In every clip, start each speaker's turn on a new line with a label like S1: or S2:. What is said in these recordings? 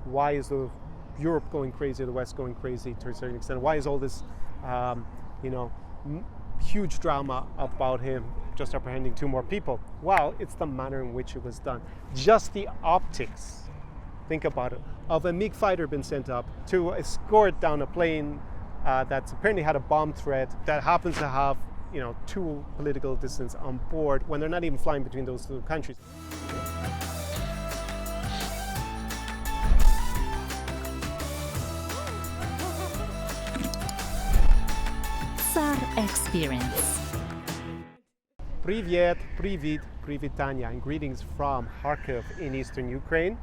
S1: why is Europe going crazy, the West going crazy to a certain extent? Why is all this, huge drama about him just apprehending 2 more people? Well, it's the manner in which it was done. Just the optics, think about it, of a MiG fighter being sent up to escort down a plane that's apparently had a bomb threat that happens to have 2 political dissidents on board when they're not even flying between those 2 countries.
S2: SAR Experience.
S1: Привет, привit, привitania, and greetings from Kharkiv in eastern Ukraine.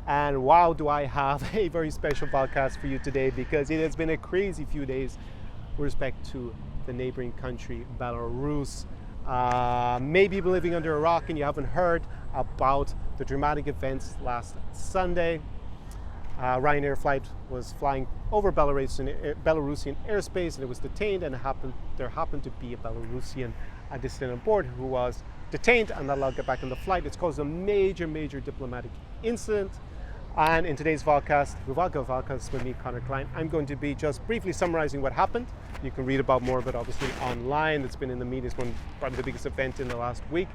S1: And wow, do I have a very special podcast for you today, because it has been a crazy few days with respect to the neighboring country, Belarus. Maybe you've been living under a rock and you haven't heard about the dramatic events last Sunday. Ryanair flight was flying over Belarusian airspace, and it was detained, and there happened to be a Belarusian dissident on board who was detained and not allowed to get back on the flight. It's caused a major diplomatic incident. And in today's Vodcast with me, Connor Klein, I'm going to be just briefly summarizing what happened. You can read about more of it obviously online. It's been in the media. It's been probably the biggest event in the last week.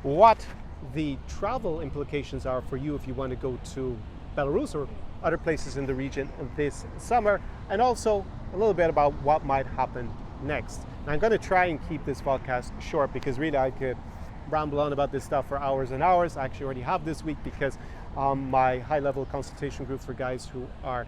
S1: What the travel implications are for you if you want to go to Belarus or other places in the region this summer, and also a little bit about what might happen next. Now, I'm going to try and keep this podcast short, because really I could ramble on about this stuff for hours and hours. I actually already have this week, because my high-level consultation group for guys who are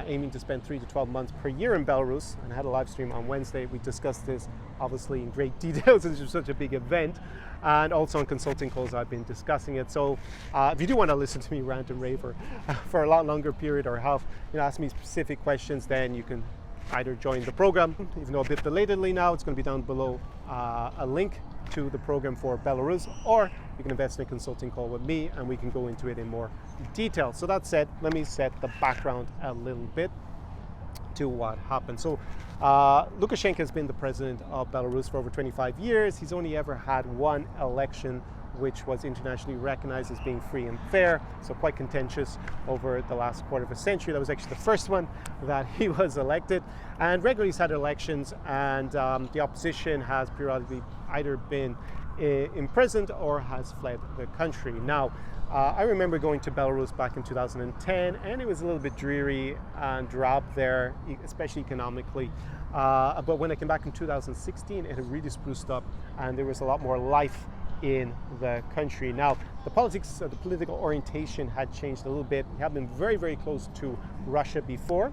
S1: aiming to spend 3 to 12 months per year in Belarus, and I had a live stream on Wednesday. We discussed this obviously in great detail since it's such a big event, and also on consulting calls I've been discussing it. So if you do want to listen to me rant and rave for a lot longer period, or ask me specific questions, then you can either join the program, even though a bit belatedly now. It's going to be down below a link to the program for Belarus, or you can invest in a consulting call with me and we can go into it in more detail. So that said, let me set the background a little bit to what happened. So Lukashenko has been the president of Belarus for over 25 years. He's only ever had one election, which was internationally recognized as being free and fair, so quite contentious over the last quarter of a century. That was actually the first one that he was elected, and regularly he's had elections, and the opposition has periodically either been imprisoned or has fled the country. Now, I remember going to Belarus back in 2010, and it was a little bit dreary and drab there, especially economically. But when I came back in 2016, it had really spruced up, and there was a lot more life in the country. Now, the political orientation had changed a little bit. He had been very close to Russia before,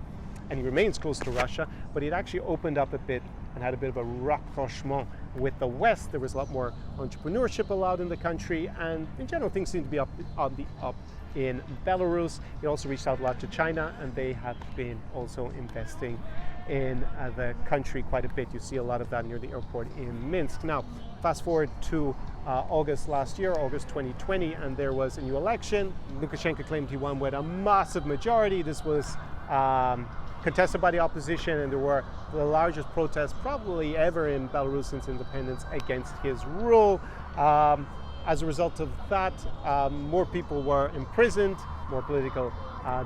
S1: and he remains close to Russia, but it actually opened up a bit and had a bit of a rapprochement with the West. There was a lot more entrepreneurship allowed in the country, and in general things seem to be on the up in Belarus. He also reached out a lot to China, and they have been also investing in the country quite a bit. You see a lot of that near the airport in Minsk. Now, fast forward to August last year, August 2020, and there was a new election. Lukashenko claimed he won with a massive majority. This was contested by the opposition, and there were the largest protests probably ever in Belarus since independence against his rule. As a result of that, more people were imprisoned, more political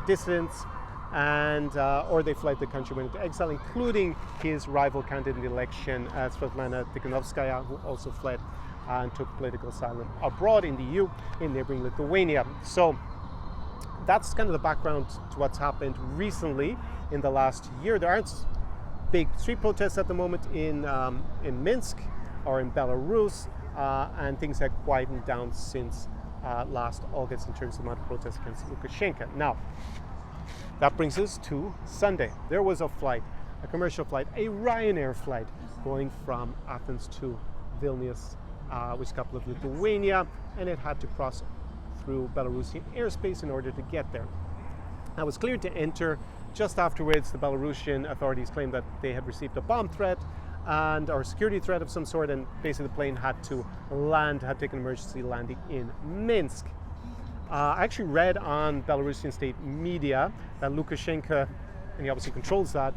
S1: dissidents, and or they fled the country, went into exile, including his rival candidate in the election, Svetlana Tikhanovskaya, who also fled and took political asylum abroad in the EU, in neighboring Lithuania. So that's kind of the background to what's happened recently in the last year. There aren't big street protests at the moment in Minsk or in Belarus, and things have quietened down since last August in terms of the amount of protests against Lukashenko. Now, that brings us to Sunday. There was a flight, a commercial flight, a Ryanair flight going from Athens to Vilnius, which is the capital of Lithuania, and it had to cross through Belarusian airspace in order to get there. Now, it was cleared to enter. Just afterwards, the Belarusian authorities claimed that they had received a bomb threat or security threat of some sort, and basically the plane had to land, had taken an emergency landing in Minsk. I actually read on Belarusian state media that Lukashenko, and he obviously controls that,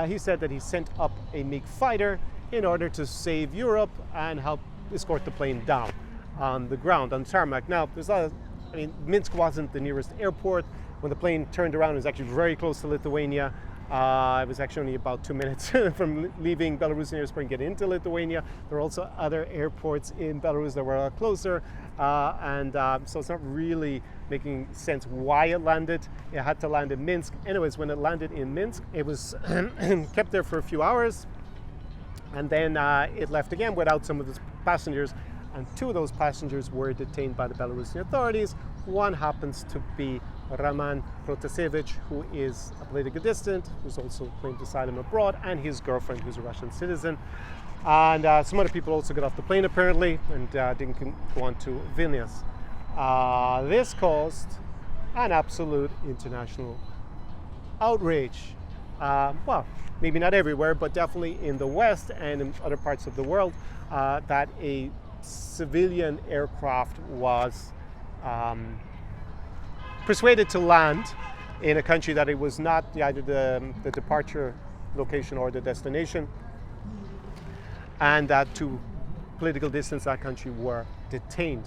S1: he said that he sent up a MiG fighter in order to save Europe and help escort the plane down on the ground, on tarmac. Now, there's a lot of I mean, Minsk wasn't the nearest airport. When the plane turned around, it was actually very close to Lithuania. It was actually only about 2 minutes from leaving Belarusian airspace and getting into Lithuania. There are also other airports in Belarus that were a lot closer, so it's not really making sense why it landed. It had to land in Minsk. Anyways, when it landed in Minsk, it was kept there for a few hours, and then it left again without some of its passengers, and 2 of those passengers were detained by the Belarusian authorities. One happens to be Roman Protasevich, who is a political dissident, who's also claimed asylum abroad, and his girlfriend, who's a Russian citizen. And some other people also got off the plane apparently and didn't go on to Vilnius. This caused an absolute international outrage. Well, maybe not everywhere, but definitely in the West and in other parts of the world, that a civilian aircraft was persuaded to land in a country that it was not either the departure location or the destination, and that 2 political dissidents that country were detained,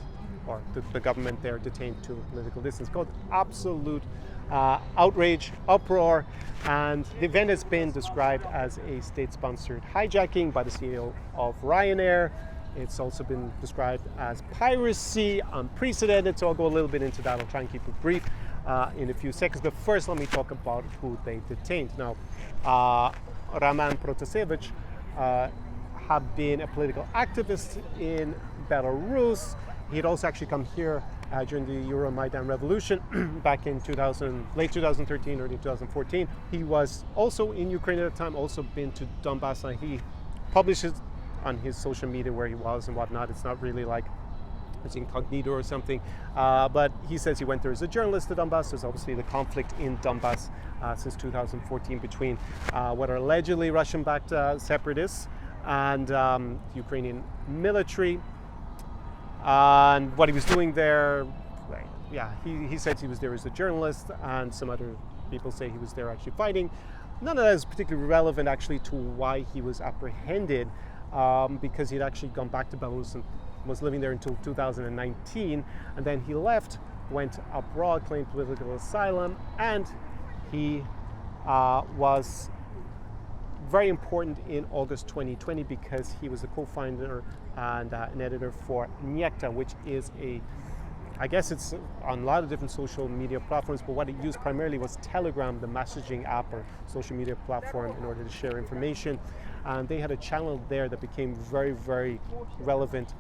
S1: or the government there detained 2 political dissidents. Called absolute outrage, uproar, and the event has been described as a state-sponsored hijacking by the CEO of Ryanair. It's also been described as piracy, unprecedented, so I'll go a little bit into that. I'll try and keep it brief in a few seconds, but first let me talk about who they detained. Now, Roman Protasevich had been a political activist in Belarus. He had also actually come here during the Euromaidan revolution back in late 2013, early 2014. He was also in Ukraine at the time, also been to Donbass, and he publishes on his social media where he was and whatnot. It's not really like it's incognito or something, but he says he went there as a journalist to Donbass. There's obviously the conflict in Donbass since 2014 between what are allegedly Russian-backed separatists and Ukrainian military. And what he was doing there, he said he was there as a journalist, and some other people say he was there actually fighting. None of that is particularly relevant actually to why he was apprehended, because he'd actually gone back to Belarus and was living there until 2019, and then he left, went abroad, claimed political asylum, and he was very important in August 2020 because he was the co-founder and an editor for Nyekta, which is I guess it's on a lot of different social media platforms, but what it used primarily was Telegram, the messaging app or social media platform, in order to share information. And they had a channel there that became very, very relevant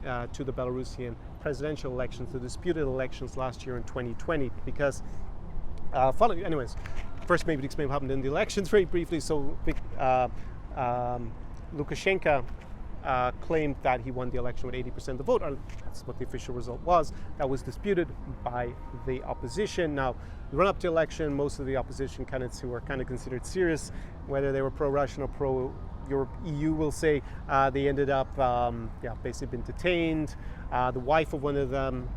S1: to the Belarusian presidential elections, the disputed elections last year in 2020, because anyways, first maybe to explain what happened in the elections very briefly. So Lukashenko claimed that he won the election with 80% of the vote, or that's what the official result was. That was disputed by the opposition. Now, the run-up to election, most of the opposition candidates who were kind of considered serious, whether they were pro-Russian or pro-Europe, EU will say, they ended up basically been detained. The wife of one of them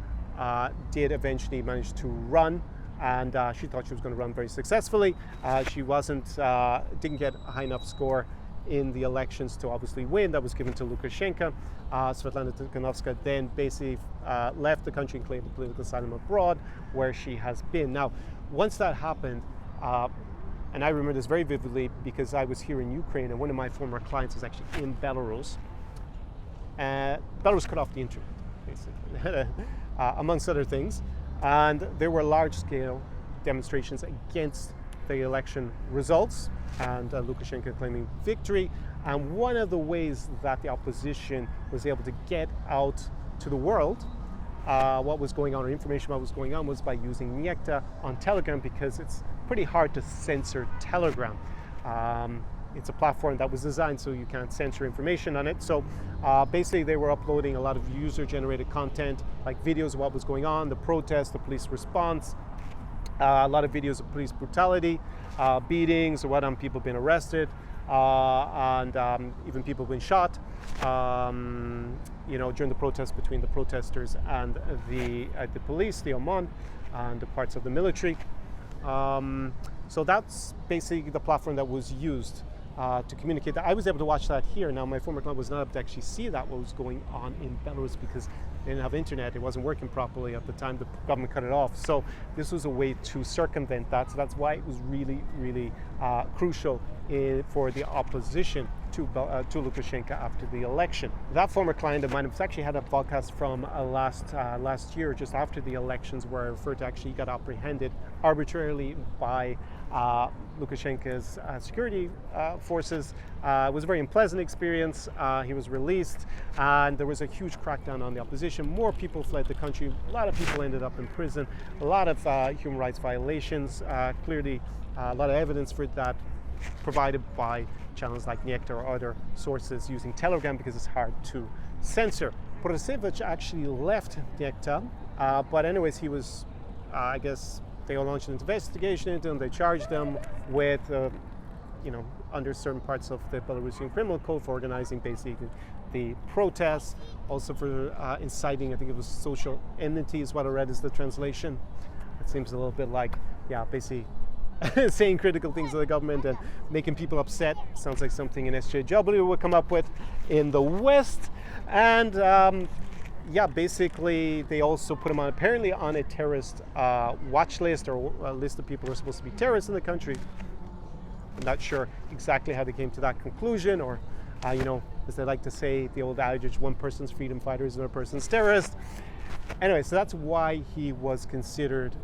S1: did eventually manage to run, and she thought she was going to run very successfully. She didn't get a high enough score in the elections to obviously win. That was given to Lukashenko. Svetlana Tikhanovskaya then basically left the country and claimed political asylum abroad, where she has been. Now, once that happened, and I remember this very vividly because I was here in Ukraine and one of my former clients is actually in Belarus. Belarus cut off the internet, basically, amongst other things. And there were large-scale demonstrations against the election results and Lukashenko claiming victory. And one of the ways that the opposition was able to get out to the world what was going on, or information about what was going on, was by using Nyekta on Telegram, because it's pretty hard to censor Telegram. It's a platform that was designed so you can't censor information on it. So basically they were uploading a lot of user-generated content, like videos of what was going on, the protest, the police response, a lot of videos of police brutality, beatings, or what on people being arrested, and even people being shot, during the protest between the protesters and the police, the OMON, and the parts of the military. So that's basically the platform that was used to communicate that. I was able to watch that here. Now, my former client was not able to actually see what was going on in Belarus, because They didn't have internet. It wasn't working properly at the time. The government cut it off. So this was a way to circumvent that. So that's why it was really, really crucial for the opposition to Lukashenko after the election. That former client of mine was actually had a podcast from last year, just after the elections, where I referred to actually he got apprehended arbitrarily by Lukashenko's security forces. It was a very unpleasant experience. He was released, and there was a huge crackdown on the opposition. More people fled the country. A lot of people ended up in prison. A lot of human rights violations. Clearly, a lot of evidence for that provided by channels like Niekta or other sources using Telegram, because it's hard to censor. Protasevich actually left Niekta, but anyways, he was, I guess, they launched an investigation into him. They charged them with, under certain parts of the Belarusian criminal code for organizing basically the protests, also for inciting, I think it was social enmity is what I read is the translation. It seems a little bit like, basically saying critical things of the government and making people upset. Sounds like something an SJW would come up with in the West. And basically they also put him apparently on a terrorist watch list, or a list of people who are supposed to be terrorists in the country. I'm not sure exactly how they came to that conclusion, or as they like to say, the old adage, one person's freedom fighter is another person's terrorist. Anyway, so that's why he was considered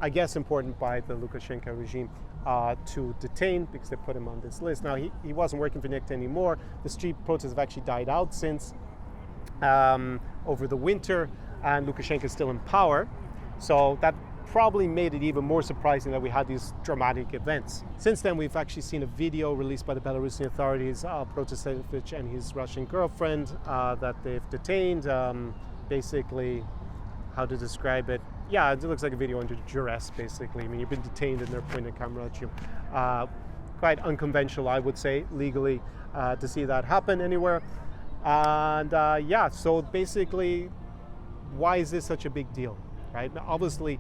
S1: I guess important by the Lukashenko regime to detain, because they put him on this list. Now, he wasn't working for Niekta anymore. The street protests have actually died out since over the winter, and Lukashenko is still in power. So that probably made it even more surprising that we had these dramatic events. Since then, we've actually seen a video released by the Belarusian authorities of Protasevich and his Russian girlfriend that they've detained. Basically, how to describe it? Yeah, it looks like a video under duress, basically. I mean, you've been detained and they're pointing a camera at you. Quite unconventional, I would say, legally, to see that happen anywhere. And so basically, why is this such a big deal, right? Now, obviously,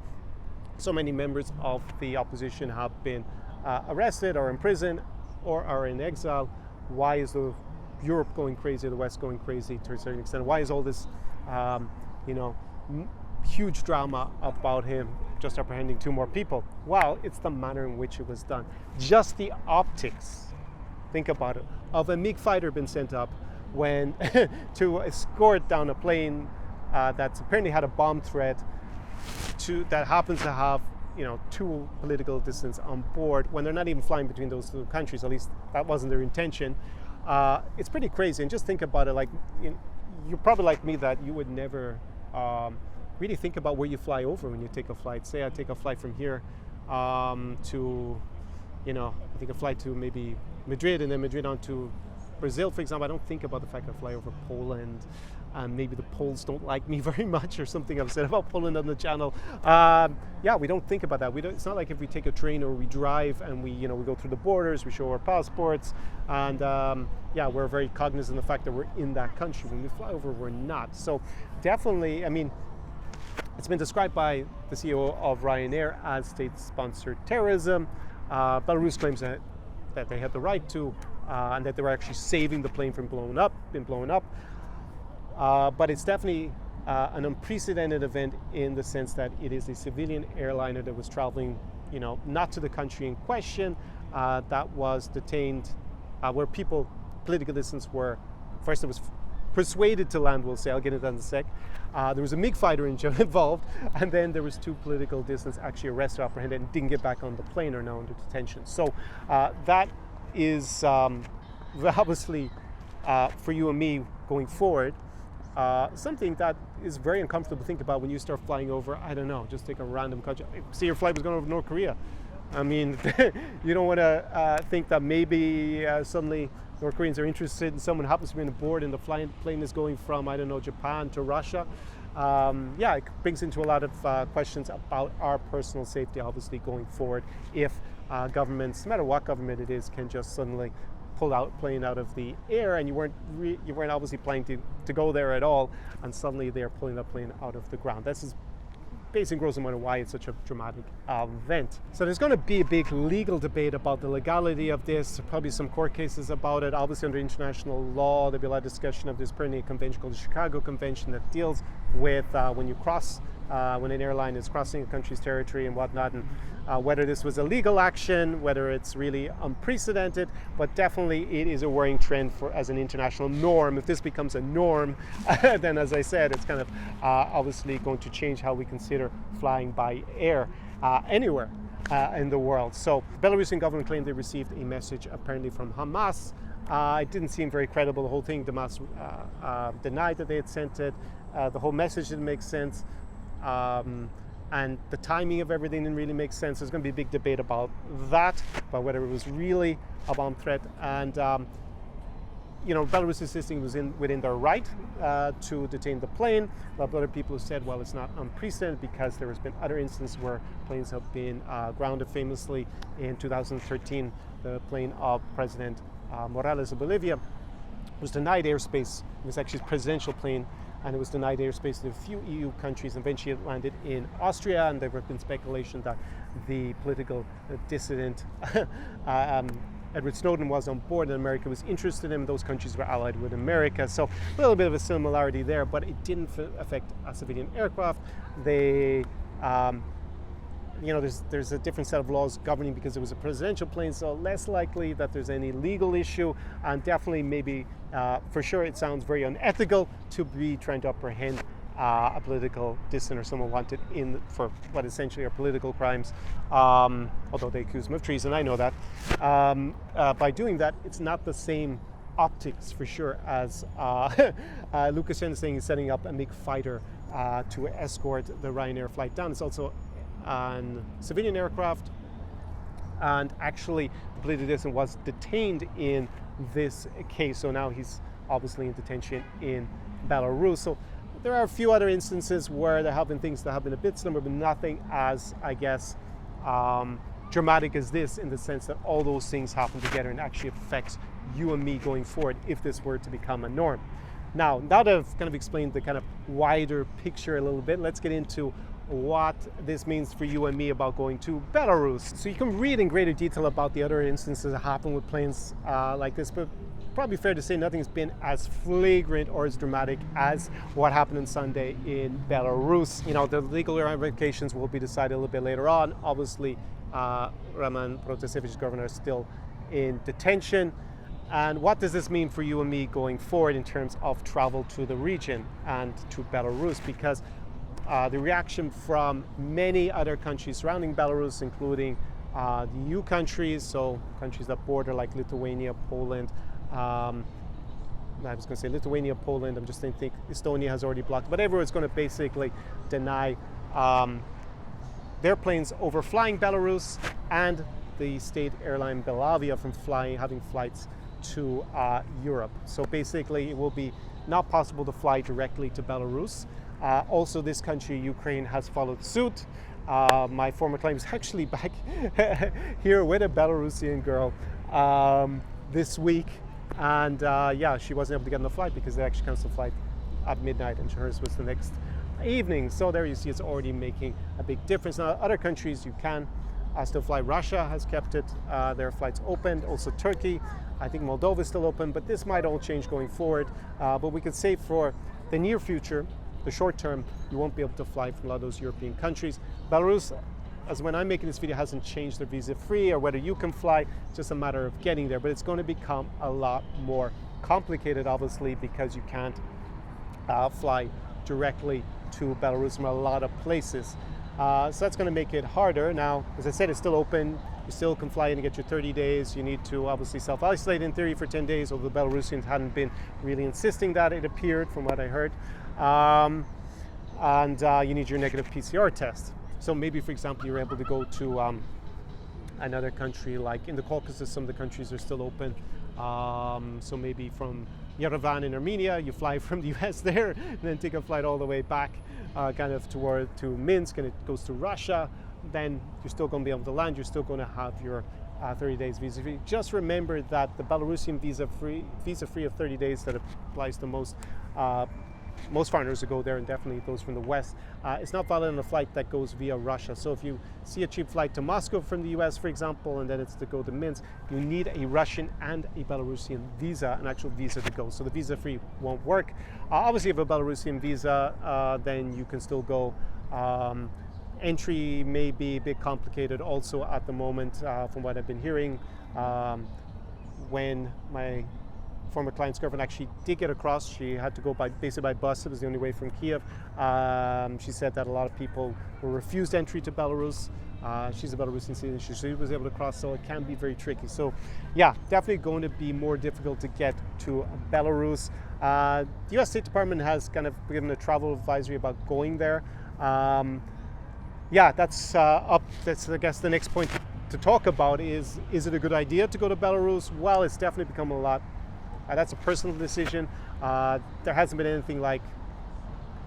S1: so many members of the opposition have been arrested or in prison or are in exile. Why is Europe going crazy, the West going crazy to a certain extent? Why is all this, huge drama about him just apprehending 2 more people? Well, it's the manner in which it was done. Just the optics, think about it, of a MiG fighter being sent up when to escort down a plane that's apparently had a bomb threat that happens to have 2 political dissidents on board, when they're not even flying between those 2 countries. At least that wasn't their intention. It's pretty crazy. And just think about it, like you're probably like me, that you would never really think about where you fly over when you take a flight. Say I take a flight from here to, I take a flight to maybe Madrid, and then Madrid on to Brazil, for example. I don't think about the fact I fly over Poland, and maybe the Poles don't like me very much, or something I've said about Poland on the channel. We don't think about that. It's not like if we take a train or we drive and we go through the borders, we show our passports, and we're very cognizant of the fact that we're in that country. When we fly over, we're not. So definitely, I mean, it's been described by the CEO of Ryanair as state-sponsored terrorism. Belarus claims that they had the right to, and that they were actually saving the plane from being blown up. But it's definitely an unprecedented event in the sense that it is a civilian airliner that was traveling, not to the country in question, that was detained, where political dissidents were, first it was persuaded to land, we'll say, I'll get into that in a sec. There was a MiG fighter involved, and then there was 2 political dissidents actually arrested, apprehended, and didn't get back on the plane, are now under detention. So that is obviously, for you and me going forward, something that is very uncomfortable to think about when you start flying over, I don't know, just take a random country. See, your flight was going over North Korea. I mean, you don't want to think that maybe suddenly North Koreans are interested in someone happens to be on board and the plane is going from, I don't know, Japan to Russia. It brings into a lot of questions about our personal safety, obviously, going forward, if governments, no matter what government it is, can just suddenly pull out plane out of the air, and you weren't obviously planning to go there at all, and suddenly they're pulling that plane out of the ground. This is basically grows the why it's such a dramatic event. So there's going to be a big legal debate about the legality of this, probably some court cases about it. Obviously under international law, there'll be a lot of discussion of this pertinent convention called the Chicago Convention that deals with when you cross, when an airline is crossing a country's territory and whatnot, and whether this was a legal action, whether it's really unprecedented, but definitely it is a worrying trend for as an international norm. If this becomes a norm, then as I said, it's kind of obviously going to change how we consider flying by air anywhere in the world. So Belarusian government claimed they received a message apparently from Hamas. It didn't seem very credible, the whole thing. Hamas denied that they had sent it. The whole message didn't make sense. And the timing of everything didn't really make sense. There's going to be a big debate about that, about whether it was really a bomb threat. And Belarus is insisting it was within their right to detain the plane. A lot of other people have said, well, it's not unprecedented because there has been other instances where planes have been grounded. Famously, in 2013, the plane of President Morales of Bolivia was denied airspace. It was actually a presidential plane, and it was denied airspace to a few EU countries. Eventually it landed in Austria, and there have been speculation that the political dissident Edward Snowden was on board and America was interested in him. Those countries were allied with America. So a little bit of a similarity there, but it didn't affect a civilian aircraft. They, there's a different set of laws governing because it was a presidential plane, so less likely that there's any legal issue, and definitely maybe, for sure, it sounds very unethical to be trying to apprehend a political dissident or someone wanted for what essentially are political crimes, although they accuse him of treason, I know that. By doing that, it's not the same optics for sure as Lukashenko saying he's setting up a MiG fighter to escort the Ryanair flight down. It's also on civilian aircraft, and actually the political dissident was detained in this case, so now he's obviously in detention in Belarus. So there are a few other instances where there have been things that have been a bit similar, but nothing as, I guess, dramatic as this, in the sense that all those things happen together and actually affects you and me going forward if this were to become a norm. Now that I've kind of explained the kind of wider picture a little bit, let's get into what this means for you and me about going to Belarus. So you can read in greater detail about the other instances that happen with planes like this, but probably fair to say nothing's been as flagrant or as dramatic as what happened on Sunday in Belarus. The legal ramifications will be decided a little bit later on. Obviously, Roman Protasevich, governor, is still in detention. And what does this mean for you and me going forward in terms of travel to the region and to Belarus? Because the reaction from many other countries surrounding Belarus, including the EU countries, so countries that border like Lithuania, Poland, I was going to say Lithuania, Poland, I'm just thinking Estonia has already blocked, but everyone's going to basically deny their planes over flying Belarus, and the state airline Belavia from having flights to Europe. So basically it will be not possible to fly directly to Belarus. Also, this country, Ukraine, has followed suit. My former client is actually back here with a Belarusian girl this week, and she wasn't able to get on the flight because they actually canceled the flight at midnight, and hers was the next evening. So there you see it's already making a big difference. Now, other countries you can still fly. Russia has kept their flights open. Also Turkey. I think Moldova is still open, but this might all change going forward. But we could say for the near future, the short term, you won't be able to fly from a lot of those European countries. Belarus, as when I'm making this video, hasn't changed their visa-free or whether you can fly. It's just a matter of getting there. But it's going to become a lot more complicated, obviously, because you can't fly directly to Belarus from a lot of places. So that's going to make it harder. Now, as I said, it's still open. You still can fly in and get your 30 days. You need to obviously self-isolate in theory for 10 days, although the Belarusians hadn't been really insisting that, it appeared, from what I heard. You need your negative PCR test. So maybe, for example, you're able to go to another country, like in the Caucasus, some of the countries are still open. So maybe from Yerevan in Armenia, you fly from the US there, and then take a flight all the way back kind of to Minsk, and it goes to Russia. Then you're still going to be able to land, you're still going to have your 30 days visa-free. Just remember that the Belarusian visa-free of 30 days that applies to most most foreigners who go there, and definitely those from the West, it's not valid on a flight that goes via Russia. So if you see a cheap flight to Moscow from the US, for example, and then it's to go to Minsk, you need a Russian and a Belarusian visa, an actual visa to go. So the visa free won't work. Obviously, if you have a Belarusian visa, then you can still go. Entry may be a bit complicated also at the moment, from what I've been hearing. When my former client's girlfriend actually did get across, she had to go basically by bus. It was the only way from Kiev. She said that a lot of people were refused entry to Belarus. She's a Belarusian citizen. She was able to cross, so it can be very tricky. So yeah, definitely going to be more difficult to get to Belarus. The US State Department has kind of given a travel advisory about going there. Yeah, that's up. That's, I guess, the next point to talk about is it a good idea to go to Belarus? Well, it's definitely become a lot. That's a personal decision. There hasn't been anything like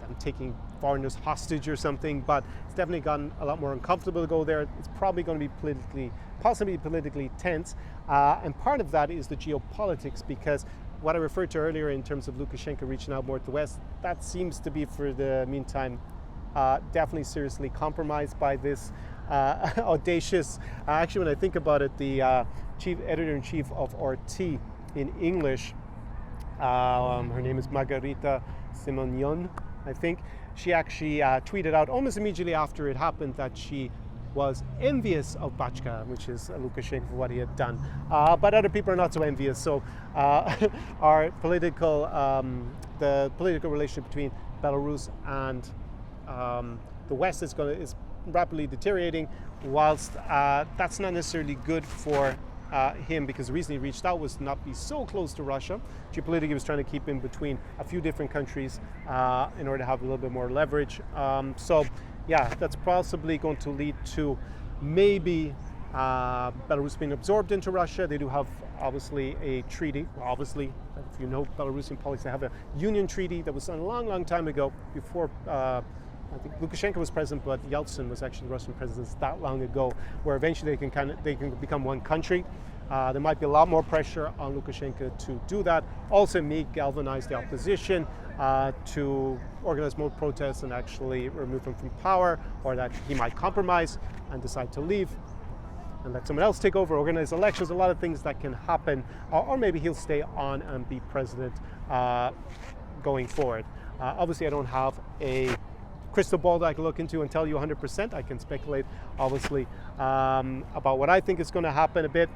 S1: I'm taking foreigners hostage or something, but it's definitely gotten a lot more uncomfortable to go there. It's probably going to be possibly politically tense. And part of that is the geopolitics, because what I referred to earlier in terms of Lukashenko reaching out more to the West, that seems to be, for the meantime, definitely seriously compromised by this audacious. Actually, when I think about it, the chief editor-in-chief of RT in English, her name is Margarita Simonyan, I think. She actually tweeted out almost immediately after it happened that she was envious of Bachka, which is Lukashenko, for what he had done. But other people are not so envious. So our the political relationship between Belarus and the West is rapidly deteriorating, whilst that's not necessarily good for him, because the reason he reached out was to not be so close to Russia. Geopolitically, he was trying to keep in between a few different countries in order to have a little bit more leverage. So yeah, that's possibly going to lead to maybe Belarus being absorbed into Russia. They do have, obviously, a treaty. Obviously, if you know Belarusian politics, they have a union treaty that was done a long, long time ago, before I think Lukashenko was president, but Yeltsin was actually the Russian president that long ago, where eventually they can become one country. There might be a lot more pressure on Lukashenko to do that. Also, may galvanize the opposition to organize more protests and actually remove him from power, or that he might compromise and decide to leave and let someone else take over, organize elections. A lot of things that can happen, or maybe he'll stay on and be president going forward. Obviously, I don't have a crystal ball that I can look into and tell you 100%. I can speculate, obviously, about what I think is going to happen a bit.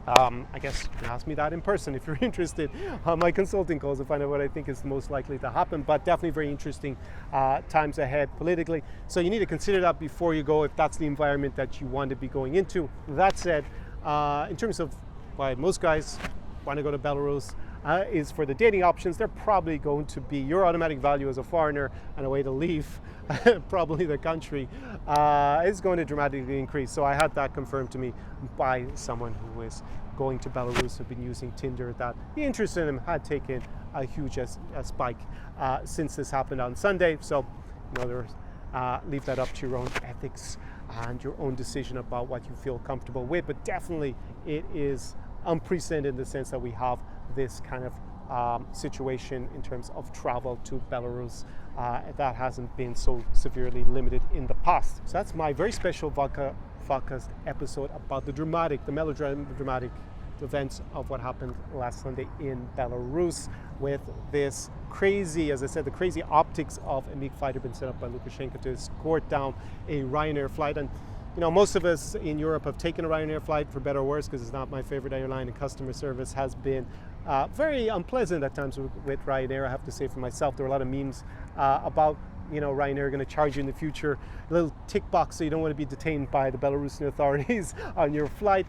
S1: I guess you can ask me that in person if you're interested on my consulting calls to find out what I think is most likely to happen. But definitely very interesting times ahead politically. So you need to consider that before you go, if that's the environment that you want to be going into. That said, in terms of why most guys want to go to Belarus, is for the dating options. They're probably going to be your automatic value as a foreigner and a way to leave probably the country is going to dramatically increase. So I had that confirmed to me by someone who is going to Belarus, who've been using Tinder, that the interest in him had taken a huge spike since this happened on Sunday. So, leave that up to your own ethics and your own decision about what you feel comfortable with. But definitely it is unprecedented in the sense that we have this kind of situation in terms of travel to Belarus that hasn't been so severely limited in the past. So that's my very special Vodcast episode about the melodramatic events of what happened last Sunday in Belarus, with this crazy, as I said, the crazy optics of a MiG fighter being set up by Lukashenko to escort down a Ryanair flight. And most of us in Europe have taken a Ryanair flight, for better or worse, because it's not my favorite airline, and customer service has been very unpleasant at times with Ryanair. I have to say for myself, there were a lot of memes about Ryanair going to charge you in the future a little tick box so you don't want to be detained by the Belarusian authorities on your flight.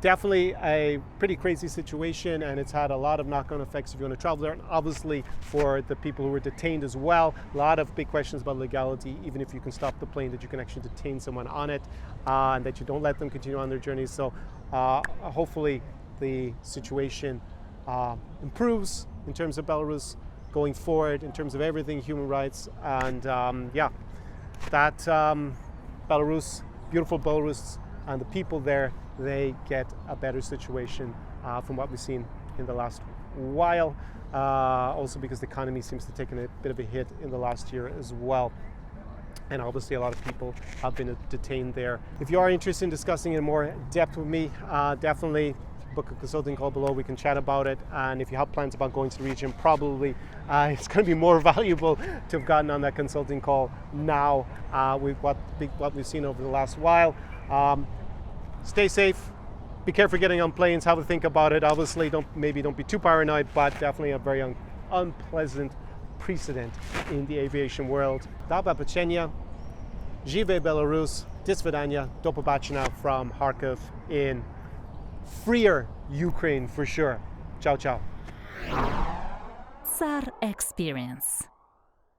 S1: Definitely a pretty crazy situation, and it's had a lot of knock-on effects if you want to travel there, and obviously for the people who were detained as well. A lot of big questions about legality, even if you can stop the plane, that you can actually detain someone on it, and that you don't let them continue on their journey. So hopefully the situation improves in terms of Belarus going forward, in terms of everything, human rights, and that Belarus, beautiful Belarus, and the people there, they get a better situation from what we've seen in the last while. Also because the economy seems to have taken a bit of a hit in the last year as well. And obviously a lot of people have been detained there. If you are interested in discussing it in more depth with me, definitely book a consulting call below. We can chat about it. And if you have plans about going to the region, probably it's going to be more valuable to have gotten on that consulting call now with what we've seen over the last while. Stay safe. Be careful getting on planes. Have a think about it. Obviously, don't be too paranoid, but definitely a very unpleasant precedent in the aviation world. Do побачення. Живе Belarus. До свидания. До побачення from Kharkiv in freer Ukraine for sure. Ciao, ciao.
S2: SAR Experience.